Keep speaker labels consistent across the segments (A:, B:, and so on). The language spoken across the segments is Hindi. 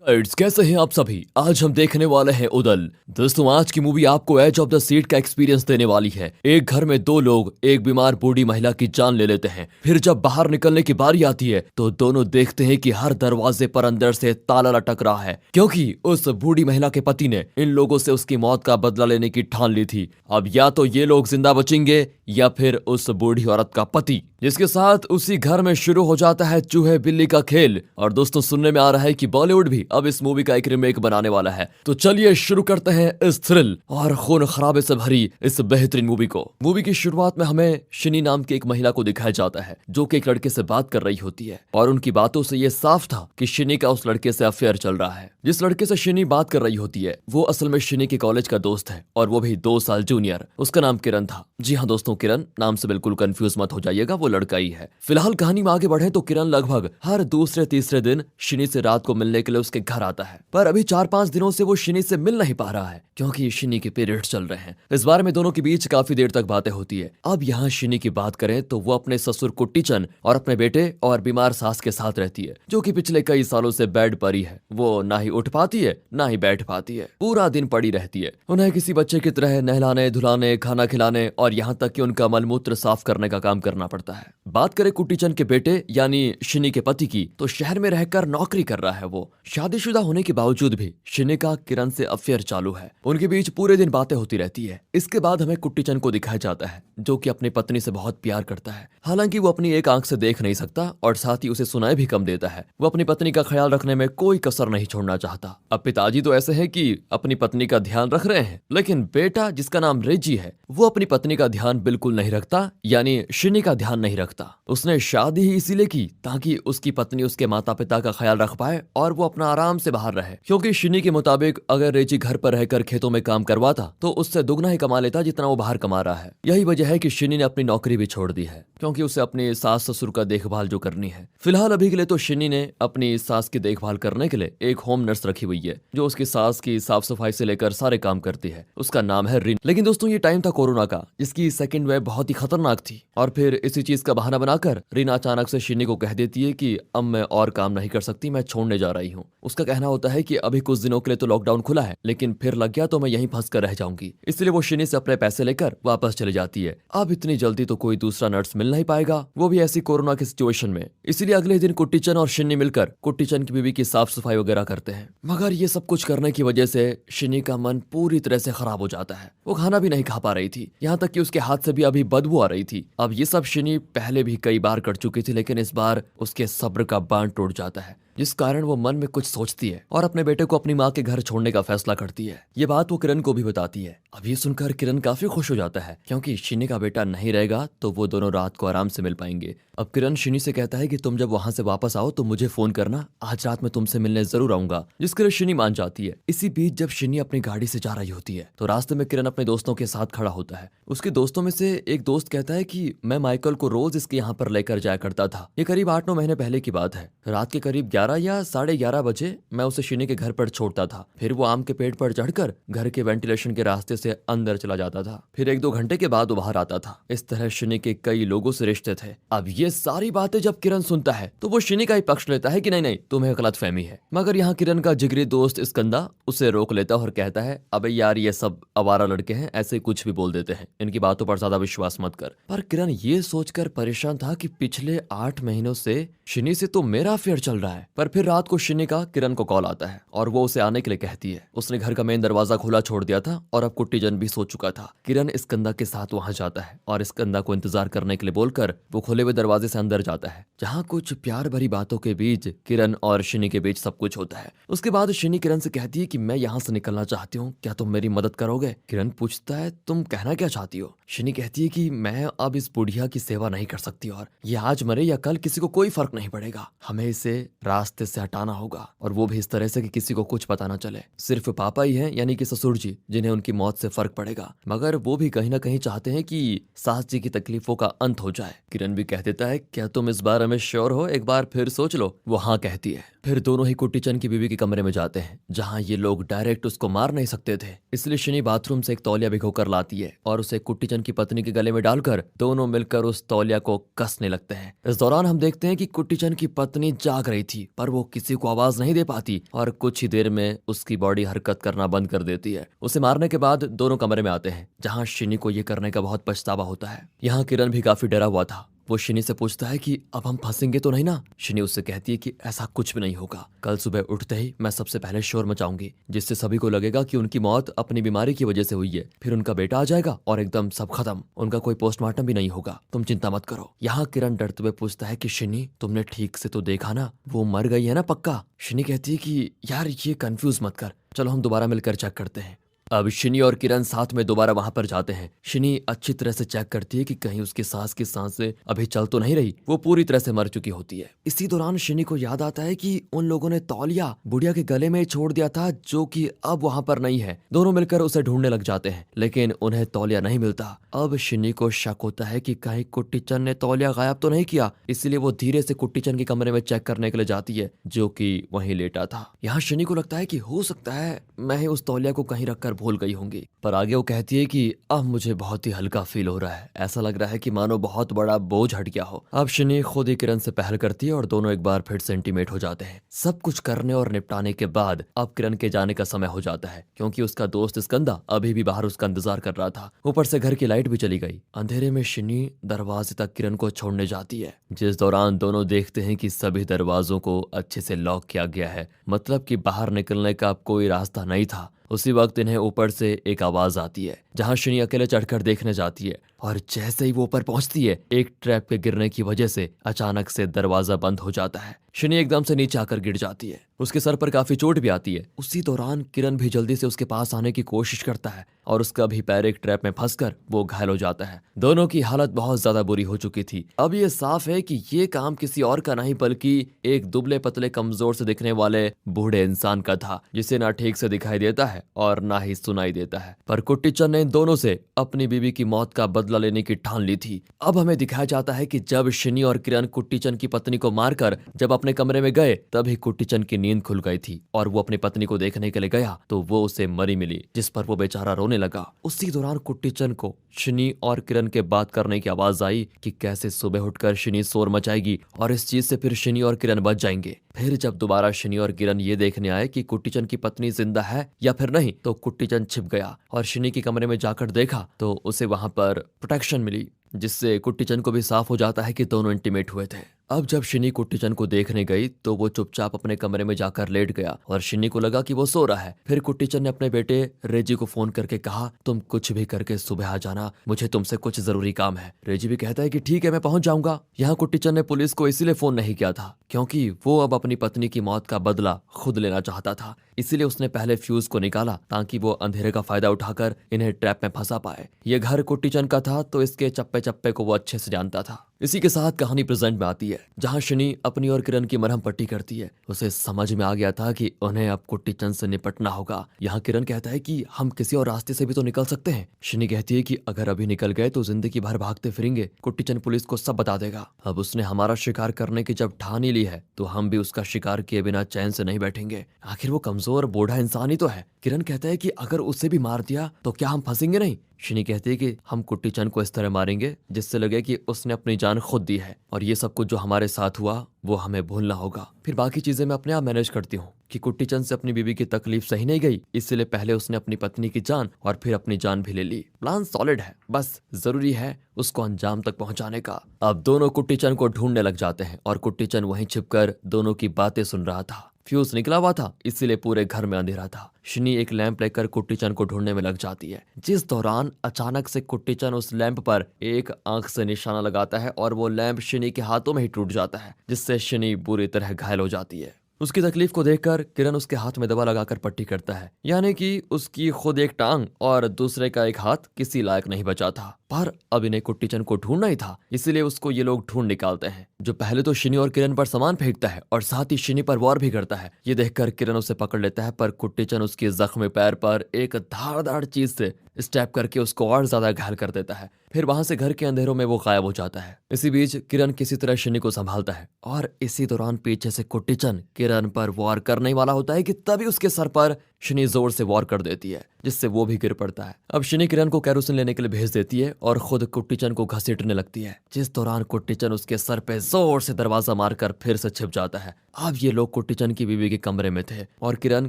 A: कैसे हैं आप सभी। आज हम देखने वाले हैं उदल। दोस्तों, आज की मूवी आपको एज ऑफ द सीट का एक्सपीरियंस देने वाली है। एक घर में दो लोग एक बीमार बूढ़ी महिला की जान ले लेते हैं। फिर जब बाहर निकलने की बारी आती है तो दोनों देखते हैं कि हर दरवाजे पर अंदर से ताला लटक रहा है, क्योंकि उस बूढ़ी महिला के पति ने इन लोगों से उसकी मौत का बदला लेने की ठान ली थी। अब या तो ये लोग जिंदा बचेंगे या फिर उस बूढ़ी औरत का पति, जिसके साथ उसी घर में शुरू हो जाता है चूहे बिल्ली का खेल। और दोस्तों, सुनने में आ रहा है कि बॉलीवुड भी अब इस मूवी का एक रीमेक बनाने वाला है। तो चलिए शुरू करते हैं इस थ्रिल और खून खराबे से भरी इस बेहतरीन मूवी को। मूवी की शुरुआत में हमें शिनी नाम की एक महिला को दिखाया जाता है, जो कि एक लड़के से बात कर रही होती है। और उनकी बातों से यह साफ था कि शिनी का उस लड़के से अफेयर चल रहा है। जिस लड़के से शिनी बात कर रही होती है वो असल में शिनी के कॉलेज का दोस्त है, और वो भी 2 साल जूनियर। उसका नाम किरण था। जी हाँ दोस्तों, किरण नाम से बिल्कुल कंफ्यूज मत हो जाइएगा, वो लड़का ही है। फिलहाल कहानी में आगे बढ़े तो किरण लगभग हर दूसरे तीसरे दिन शिनी से रात को मिलने के लिए उसके घर आता है। पर अभी 4-5 दिनों से वो शिनी से मिल नहीं पा रहा है, क्योंकि शिनी के पीरियड्स चल रहे हैं। इस बारे में दोनों के बीच काफी देर तक बातें होती है। अब यहाँ शिनी की बात करें तो वो अपने ससुर कुट्टीचंद और अपने बेटे और बीमार सास के साथ रहती है, जो कि पिछले कई सालों से बेड पर ही है। वो ना ही उठ पाती है ना ही बैठ पाती है, पूरा दिन पड़ी रहती है। उन्हें किसी बच्चे की तरह नहलाने धुलाने, खाना खिलाने और यहाँ तक कि उनका मलमूत्र साफ करने का काम करना पड़ता है। बात करें कुट्टीचंद के बेटे यानी शिनी के पति की, तो शहर में रहकर नौकरी कर रहा है। वो शादीशुदा होने के बावजूद भी शिनी का किरण से अफेयर चालू है। उनके बीच पूरे दिन बातें होती रहती है। इसके बाद हमें कुट्टीचंद को दिखाया जाता है, जो कि अपनी पत्नी से बहुत प्यार करता है। हालांकि वो अपनी एक आंख से देख नहीं सकता और साथ ही उसे सुनाई भी कम देता है। वो अपनी पत्नी का ख्याल रखने में कोई कसर नहीं छोड़ना चाहता। अब पिताजी तो ऐसे हैं कि अपनी पत्नी का ध्यान रख रहे हैं, लेकिन बेटा जिसका नाम रेजी है वो अपनी पत्नी का ध्यान बिल्कुल नहीं रखता, यानी शिनी का ध्यान नहीं रखता। उसने शादी ही इसीलिए की ताकि उसकी पत्नी उसके माता पिता का ख्याल रख पाए और वो अपना आराम से बाहर रहे, क्योंकि शिनी के मुताबिक अगर रेजी घर पर रहकर खेतों में काम करवाता तो उससे दुगना ही कमा लेता जितना वो बाहर कमा रहा है। यही वजह है कि शिनी ने अपनी नौकरी भी छोड़ दी है, क्योंकि उसे अपने सास ससुर का देखभाल जो करनी है। फिलहाल अभी के लिए तो शिनी ने अपनी सास की देखभाल करने के लिए एक होम नर्स रखी हुई है, जो उसकी सास की साफ सफाई से लेकर सारे काम करती है। उसका नाम है रिन। लेकिन दोस्तों, ये टाइम था कोरोना का, जिसकी सेकंड वेव बहुत ही खतरनाक थी। और फिर इसी चीज का बहाना बनाकर रीना अचानक से शिनी को कह देती है कि अब मैं और काम नहीं कर सकती, मैं छोड़ने जा रही हूँ। उसका कहना होता है कि अभी कुछ दिनों के लिए तो लॉकडाउन खुला है, लेकिन फिर लग गया तो मैं यहीं फंस कर रह जाऊंगी। इसलिए वो शिनी से अपने पैसे लेकर वापस चली जाती है। अब इतनी जल्दी तो कोई दूसरा नर्स मिल नहीं पाएगा, वो भी ऐसी कोरोना की सिचुएशन में। इसीलिए अगले दिन कुट्टीचंद और शिनी मिलकर कुट्टीचंद की बीवी की साफ सफाई वगैरह करते हैं। मगर ये सब कुछ करने की वजह से शिनी का मन पूरी तरह से खराब हो जाता है। वो खाना भी नहीं खा पा रही थी, यहाँ तक कि उसके हाथ से भी अभी बदबू आ रही थी। अब ये सब शिनी पहले भी कई बार कर चुकी थी, लेकिन इस बार उसके सब्र का बांध टूट जाता है, जिस कारण वो मन में कुछ सोचती है और अपने बेटे को अपनी माँ के घर छोड़ने का फैसला करती है। ये बात वो किरण को भी बताती है। अब ये सुनकर किरण काफी खुश हो जाता है, क्योंकि शिनी का बेटा नहीं रहेगा तो वो दोनों रात को आराम से मिल पाएंगे। अब किरण शिनी से कहता है कि तुम जब वहां से वापस आओ तो मुझे फोन करना, आज रात में तुमसे मिलने जरूर आऊंगा। जिसके लिए शिनी मान जाती है। इसी बीच जब शिनी अपनी गाड़ी से जा रही होती है तो रास्ते में किरण अपने दोस्तों के साथ खड़ा होता है। उसके दोस्तों में से एक दोस्त कहता है कि मैं माइकल को रोज इसके यहाँ पर लेकर जाया करता था। ये करीब 8-9 महीने पहले की बात है। रात के करीब 11 या 11:30 बजे मैं उसे शिनी के घर पर छोड़ता था। फिर वो आम के पेड़ पर चढ़कर घर के वेंटिलेशन के रास्ते से अंदर चला जाता था। फिर 1-2 घंटे के बाद वो बाहर आता था। इस तरह शिनी के कई लोगों से रिश्ते थे। अब ये सारी बातें जब किरण सुनता है तो वो शिनी का ही पक्ष लेता है कि नहीं नहीं, तुम्हें गलतफहमी है। मगर यहाँ किरण का जिगरी दोस्त स्कंदा उसे रोक लेता है और कहता है, अबे यार, ये सब आवारा लड़के हैं, ऐसे कुछ भी बोल देते हैं, इनकी बातों पर ज्यादा विश्वास मत कर। पर किरण ये सोचकर परेशान था कि पिछले 8 महीनों से शिनी से तो मेरा अफेयर चल रहा है। पर फिर रात को शिनी का किरण को कॉल आता है और वो उसे आने के लिए कहती है। उसने घर का मेन दरवाजा खुला छोड़ दिया था और अब कुट्टीचंद भी सो चुका था। किरण स्कंदा के साथ वहां जाता है और स्कंदा को इंतजार करने के लिए बोलकर वो खुले हुए दरवाजे से अंदर जाता है, जहाँ कुछ प्यार भरी बातों के बीच किरण और शिनी के बीच सब कुछ होता है। उसके बाद शिनी किरण से कहती है कि मैं यहाँ से निकलना चाहती हूँ, क्या तुम मेरी मदद करोगे? किरण पूछता है, तुम कहना क्या चाहती हो? शिनी कहती है कि मैं अब इस बुढ़िया की सेवा नहीं कर सकती और ये आज मरे या कल किसी को कोई फर्क नहीं पड़ेगा। हमें इसे रास्ते से हटाना होगा, और वो भी इस तरह से कि किसी को कुछ पता ना चले। सिर्फ पापा ही हैं, यानी कि ससुर जी, जिन्हें उनकी मौत से फर्क पड़ेगा, मगर वो भी कहीं ना कहीं चाहते हैं कि सास जी की तकलीफों का अंत हो जाए। किरण भी कह देता है, क्या तुम इस बारे में श्योर हो? एक बार फिर सोच लो। वो हाँ कहती है। फिर दोनों ही कुट्टीचंद की बीवी के कमरे में जाते हैं, जहाँ ये लोग डायरेक्ट उसको मार नहीं सकते थे। इसलिए शिनी बाथरूम से एक तौलिया भिगोकर लाती है और उसे कुट्टीचंद की पत्नी के गले में डालकर दोनों मिलकर उस तौलिया को कसने लगते हैं। इस दौरान हम देखते हैं कि कुट्टीचंद की पत्नी जाग रही थी पर वो किसी को आवाज नहीं दे पाती और कुछ ही देर में उसकी बॉडी हरकत करना बंद कर देती है। उसे मारने के बाद दोनों कमरे में आते हैं, जहाँ शिनी को ये करने का बहुत पछतावा होता है। यहाँ किरण भी काफी डरा हुआ था। वो शिनी से पूछता है कि अब हम फंसेंगे तो नहीं ना। शिनी उससे कहती है कि ऐसा कुछ भी नहीं होगा, कल सुबह उठते ही मैं सबसे पहले शोर मचाऊंगी, जिससे सभी को लगेगा कि उनकी मौत अपनी बीमारी की वजह से हुई है। फिर उनका बेटा आ जाएगा और एकदम सब खत्म, उनका कोई पोस्टमार्टम भी नहीं होगा, तुम चिंता मत करो। यहाँ किरण डरते हुए पूछता है कि शिनी तुमने ठीक से तो देखा ना, वो मर गई है ना पक्का। शिनी कहती है कि यार ये कंफ्यूज मत कर, चलो हम दोबारा मिलकर चेक करते हैं। अब शिनी और किरण साथ में दोबारा वहां पर जाते हैं। शिनी अच्छी तरह से चेक करती है कि कहीं उसकी सास की सांसें अभी चल तो नहीं रही, वो पूरी तरह से मर चुकी होती है। इसी दौरान शिनी को याद आता है कि उन लोगों ने तौलिया बुढ़िया के गले में छोड़ दिया था, जो कि अब वहां पर नहीं है। दोनों मिलकर उसे ढूंढने लग जाते हैं, लेकिन उन्हें तौलिया नहीं मिलता। अब शिनी को शक होता है कि कहीं कुट्टीचंद ने तौलिया गायब तो नहीं किया, इसलिए वो धीरे से कुट्टीचंद के कमरे में चेक करने के लिए जाती है, जो कि वहीं लेटा था। यहाँ शिनी को लगता है कि हो सकता है मैं ही उस तौलिया को कहीं रखकर भूल गई होंगी, पर आगे वो कहती है कि अब मुझे बहुत ही हल्का फील हो रहा है, ऐसा लग रहा है कि मानो बहुत बड़ा बोझ हट गया हो। अब शिनी खुद ही किरण से पहल करती है और दोनों एक बार फिर से इंटीमेट हो जाते हैं। सब कुछ करने और निपटाने के बाद अब किरण के जाने का समय हो जाता है, क्योंकि उसका दोस्त स्कंदा अभी भी बाहर उसका इंतजार कर रहा था। ऊपर से घर की लाइट भी चली गई। अंधेरे में शिनी दरवाजे तक किरण को छोड़ने जाती है, जिस दौरान दोनों देखते हैं कि सभी दरवाजों को अच्छे से लॉक किया गया है, मतलब कि बाहर निकलने का अब कोई रास्ता नहीं था। उसी वक्त इन्हें ऊपर से एक आवाज आती है, जहां शिनी अकेले चढ़कर देखने जाती है, और जैसे ही वो ऊपर पहुंचती है, एक ट्रैप के गिरने की वजह से अचानक से दरवाजा बंद हो जाता है। शिनी एकदम से नीचे आकर गिर जाती है, उसके सर पर काफी चोट भी आती है। उसी दौरान किरण भी जल्दी से उसके पास आने की कोशिश करता है, और उसका भी पैर एक ट्रैप में फंसकर वो घायल हो जाता है। दोनों की हालत बहुत ज्यादा बुरी हो चुकी थी। अब ये साफ है कि ये काम किसी और का नहीं, बल्कि एक दुबले पतले कमजोर से दिखने वाले बूढ़े इंसान का था, जिसे ना ठीक से दिखाई देता है और ना ही सुनाई देता है। पर कुट्टीचंद ने इन दोनों से अपनी बीवी की मौत का बदला लेने की ठान ली थी। अब हमें दिखाया जाता है कि जब शिनी और किरण कुट्टीचंद की पत्नी को मारकर जब अपने कमरे में गए, तभी कुट्टीचंद की नींद खुल गई थी, और वो अपनी पत्नी को देखने के लिए गया तो वो उसे मरी मिली, जिस पर वो बेचारा रोने लगा। उसी दौरान कुट्टीचंद को शिनी और किरण के बात करने की आवाज आई कि कैसे सुबह उठकर शिनी शोर मचाएगी और इस चीज से फिर शिनी और किरण बच जाएंगे। फिर जब दोबारा शिनी और किरण ये देखने आए कि कुट्टीचंद की पत्नी जिंदा है या फिर नहीं, तो कुट्टीचंद छिप गया और शिनी के कमरे में जाकर देखा तो उसे वहां पर प्रोटेक्शन मिली, जिससे कुट्टीचंद को भी साफ हो जाता है कि दोनों इंटीमेट हुए थे। अब जब शिनी कुट्टीचंद को देखने गई तो वो चुपचाप अपने कमरे में जाकर लेट गया, और शिनी को लगा कि वो सो रहा है। फिर कुट्टीचंद ने अपने बेटे रेजी को फोन करके कहा, तुम कुछ भी करके सुबह आ जाना, मुझे तुमसे कुछ जरूरी काम है। रेजी भी कहता है कि ठीक है, मैं पहुंच जाऊंगा। यहाँ कुट्टीचंद ने पुलिस को इसीलिए फोन नहीं किया था क्योंकि वो अब अपनी पत्नी की मौत का बदला खुद लेना चाहता था, इसीलिए उसने पहले फ्यूज को निकाला ताकि वो अंधेरे का फायदा उठाकर इन्हें ट्रैप में फंसा पाए। ये घर कुट्टीचंद का था तो इसके चप्पे चप्पे को वो अच्छे से जानता था। इसी के साथ कहानी प्रेजेंट में आती है, जहां शिनी अपनी और किरण की मरहम पट्टी करती है। उसे समझ में आ गया था कि उन्हें अब कुट्टीचंद से निपटना होगा। यहाँ किरण कहता है कि हम किसी और रास्ते से भी तो निकल सकते हैं। शिनी कहती है कि अगर अभी निकल गए तो जिंदगी भर भागते फिरेंगे, कुट्टीचंद पुलिस को सब बता देगा। अब उसने हमारा शिकार करने की जब ठान ही ली है तो हम भी उसका शिकार किए बिना चैन से नहीं बैठेंगे, आखिर वो कमजोर बूढ़ा इंसान ही तो है। किरण कहता है कि अगर उसे भी मार दिया तो क्या हम फंसेंगे नहीं। शिनी कहती है कि हम कुट्टीचंद को इस तरह मारेंगे जिससे लगे कि उसने अपनी जान खुद दी है, और ये सब कुछ जो हमारे साथ हुआ वो हमें भूलना होगा। फिर बाकी चीजें मैं अपने आप मैनेज करती हूँ। कि कुट्टीचंद से अपनी बीवी की तकलीफ सही नहीं गई, इसलिए पहले उसने अपनी पत्नी की जान और फिर अपनी जान भी ले ली। प्लान सॉलिड है, बस जरूरी है उसको अंजाम तक पहुंचाने का। अब दोनों कुट्टीचंद को ढूंढने लग जाते हैं और कुट्टीचंद वहीं छिपकर दोनों की बातें सुन रहा था। फ्यूज निकला हुआ था, इसलिए पूरे घर में अंधेरा था। शिनी एक लैंप लेकर कुट्टीचंद को ढूंढने में लग जाती है, जिस दौरान अचानक से कुट्टीचंद उस लैंप पर एक आंख से निशाना लगाता है और वो लैंप शिनी के हाथों में ही टूट जाता है, जिससे शिनी बुरी तरह घायल हो जाती है। उसकी तकलीफ को देखकर किरण उसके हाथ में दवा लगाकर पट्टी करता है, यानी कि उसकी खुद एक टांग और दूसरे का एक हाथ किसी लायक नहीं बचा था। पर अब इन्हें कुट्टीचंद को ढूंढना ही था, इसीलिए उसको ये लोग ढूंढ निकालते हैं, जो पहले तो शिनी और किरण पर सामान फेंकता है और साथ ही शिनी पर वार भी करता है। ये देखकर किरण उसे पकड़ लेता है, पर कुट्टीचंद उसके जख्मी पैर पर एक धारदार चीज से स्टैप करके उसको और ज्यादा घायल कर देता है। फिर वहां से घर के अंधेरों में वो गायब हो जाता है। इसी बीच किरण किसी तरह शिनी को संभालता है, और इसी दौरान पीछे से कुट्टीचंद किरण पर वार करने वाला होता है कि तभी उसके सर पर शिनी जोर से वार कर देती है, जिससे वो भी गिर पड़ता है। अब शिनी किरण को केरोसिन लेने के लिए भेज देती है और खुद कुट्टीचन को घसीटने लगती है, जिस दौरान कुट्टीचन उसके सर पे जोर से दरवाजा मारकर फिर से छिप जाता है। अब ये लोग कुट्टीचन की बीवी के कमरे में थे और किरण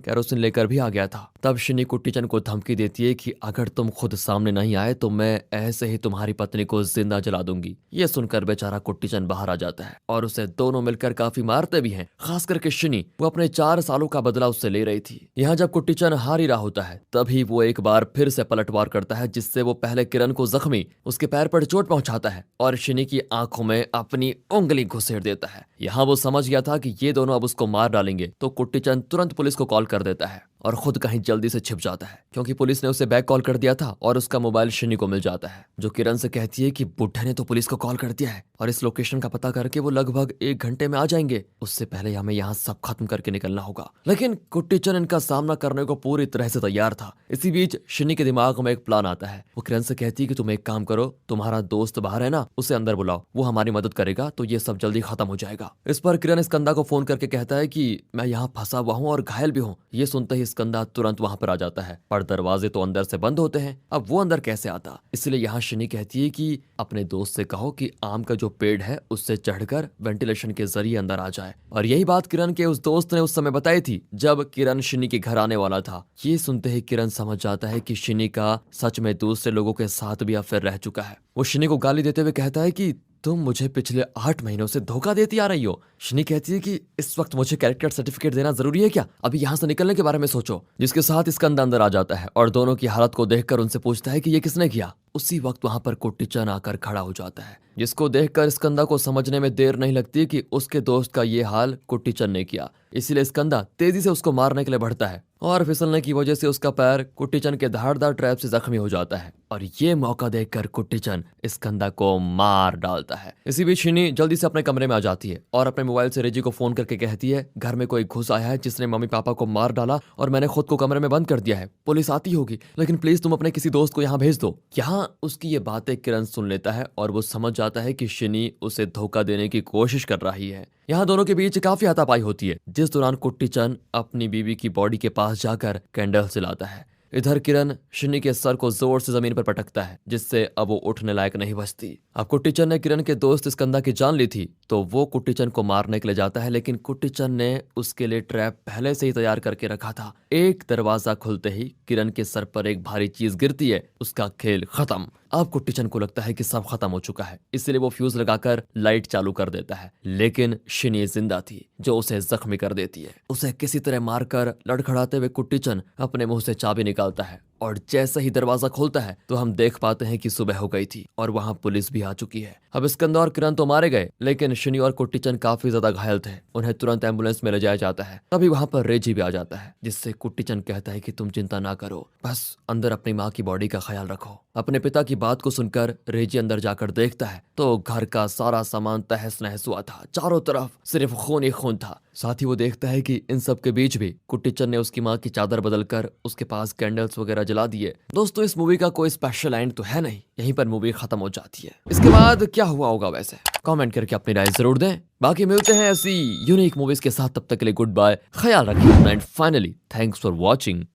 A: केरोसिन लेकर भी आ गया था। तब शिनी कुट्टीचन को धमकी देती है कि अगर तुम खुद सामने नहीं आए तो मैं ऐसे ही तुम्हारी पत्नी को जिंदा जला दूंगी। ये सुनकर बेचारा कुट्टीचन बाहर आ जाता है और उसे दोनों मिलकर काफी मारते भी हैं, खास करके शिनी। वो अपने 4 सालों का बदला उससे ले रही थी। यहाँ जब कुट्टीचन हार ही रहा होता है तभी वो एक बार फिर से पलटवार करता है, जिससे वो पहले किरण को जख्मी उसके पैर पर चोट पहुंचाता है और शिनी की आंखों में अपनी उंगली घुसेड़ देता है। यहाँ वो समझ गया था कि ये दोनों अब उसको मार डालेंगे, तो कुट्टीचंद तुरंत पुलिस को कॉल कर देता है और खुद कहीं जल्दी से छिप जाता है, क्योंकि पुलिस ने उसे बैक कॉल कर दिया था और उसका मोबाइल शिनी को मिल जाता है, जो किरण से कहती है कि बुड्ढे ने तो पुलिस को कॉल कर दिया है और इस लोकेशन का पता करके वो लगभग 1 घंटे में आ जाएंगे। उससे पहले हमें यहाँ सब खत्म करके निकलना होगा। लेकिन कुट्टीचंद इनका सामना करने को पूरी तरह से तैयार था। इसी बीच शिनी के दिमाग में एक प्लान आता है। वो किरण से कहती है कि तुम एक काम करो, तुम्हारा दोस्त बाहर है ना, उसे अंदर बुलाओ, वो हमारी मदद करेगा तो ये सब जल्दी खत्म हो जाएगा। इस पर किरण स्कंदा को फोन करके कहता है कि मैं यहाँ फंसा हुआ हूँ और घायल भी हूँ। ये सुनते ही स्कंदा तुरंत वहां पर आ जाता है, पर दरवाजे तो अंदर से बंद होते हैं। अब वो अंदर कैसे आता? इसलिए यहाँ शिनी कहती है कि अपने दोस्त से कहो कि आम का जो पेड़ है उससे चढ़कर वेंटिलेशन के जरिए अंदर आ जाए। और यही बात किरण के उस दोस्त ने उस समय बताई थी जब किरण शिनी के घर आने वाला था। ये सुनते ही किरण समझ जाता है कि शिनी का सच में दूसरे लोगों के साथ भी अफेयर रह चुका है। वो शिनी को गाली देते हुए कहता है कि तुम मुझे पिछले 8 महीनों से धोखा देती आ रही हो। शिनी कहती है कि इस वक्त मुझे कैरेक्टर सर्टिफिकेट देना जरूरी है क्या? अभी यहाँ से निकलने के बारे में सोचो। जिसके साथ स्कंद अंदर आ जाता है और दोनों की हालत को देखकर उनसे पूछता है कि ये किसने किया। उसी वक्त वहां पर कुट्टीचंद आकर खड़ा हो जाता है, जिसको देखकर स्कंदा को समझने में देर नहीं लगती कि उसके दोस्त का ये हाल कुट्टीचंद ने किया। इसीलिए स्कंदा तेजी से उसको मारने के लिए बढ़ता है और फिसलने की वजह से उसका पैर कुट्टीचंद के धारदार ट्रैप से जख्मी हो जाता है और ये मौका देखकर कुट्टीचंद स्कंदा को मार डालता है। इसी बीच शिनी जल्दी से अपने कमरे में आ जाती है और अपने मोबाइल से रेजी को फोन करके कहती है घर में कोई घुस आया है जिसने मम्मी पापा को मार डाला और मैंने खुद को कमरे में बंद कर दिया है। पुलिस आती होगी, लेकिन प्लीज तुम अपने किसी दोस्त को यहाँ भेज दो। यहाँ उसकी ये बातें किरण सुन लेता है और वो समझ जाता है कि शिनी उसे धोखा देने की कोशिश कर रही है। यहाँ दोनों के बीच काफी हाथापाई होती है, जिस दौरान कुट्टीचंद अपनी बीवी की बॉडी के पास जाकर कैंडल जलाता है। इधर किरण शिनी के सर को जोर से जमीन पर पटकता है, जिससे अब वो उठने लायक नहीं बचती। अब कुट्टीचंद ने किरण के दोस्त स्कंदा की जान ली थी तो वो कुट्टीचंद को मारने के लिए जाता है, लेकिन कुट्टीचंद ने उसके लिए ट्रैप पहले से ही तैयार करके रखा था। एक दरवाजा खुलते ही किरण के सर पर एक भारी चीज गिरती है। उसका खेल खत्म। अब कुट्टीचंद को लगता है कि सब खत्म हो चुका है, इसलिए वो फ्यूज लगाकर लाइट चालू कर देता है, लेकिन शिनी जिंदा थी जो उसे जख्मी कर देती है। उसे किसी तरह मारकर लड़खड़ाते हुए कुट्टीचंद अपने मुंह से चाबी निकालता है और जैसे ही दरवाजा खोलता है तो हम देख पाते हैं कि सुबह हो गई थी और वहां पुलिस भी आ चुकी है। अब स्कंदा और किरण तो मारे गए, लेकिन शिनी और कुट्टीचंद काफी ज्यादा घायल थे। उन्हें तुरंत एम्बुलेंस में ले जाया जाता है। तभी वहां पर रेजी भी आ जाता है, जिससे कुट्टीचंद कहता है कि तुम चिंता ना करो, बस अंदर अपनी माँ की बॉडी का ख्याल रखो। अपने पिता की बात को सुनकर रेजी अंदर जाकर देखता है तो घर का सारा सामान तहस नहस हुआ था। चारों तरफ सिर्फ खून ही खून था। साथ ही वो देखता है कि इन सब के बीच भी कुट्टीचंद ने उसकी माँ की चादर बदलकर उसके पास कैंडल्स वगैरह जला दिए। दोस्तों, इस मूवी का कोई स्पेशल एंड तो है नहीं, यहीं पर मूवी खत्म हो जाती है। इसके बाद क्या हुआ होगा वैसे कमेंट करके अपनी राय जरूर दें। बाकी मिलते हैं ऐसी यूनिक मूवीज के साथ, तब तक के लिए गुड बाय, ख्याल रखिए and finally thanks for watching.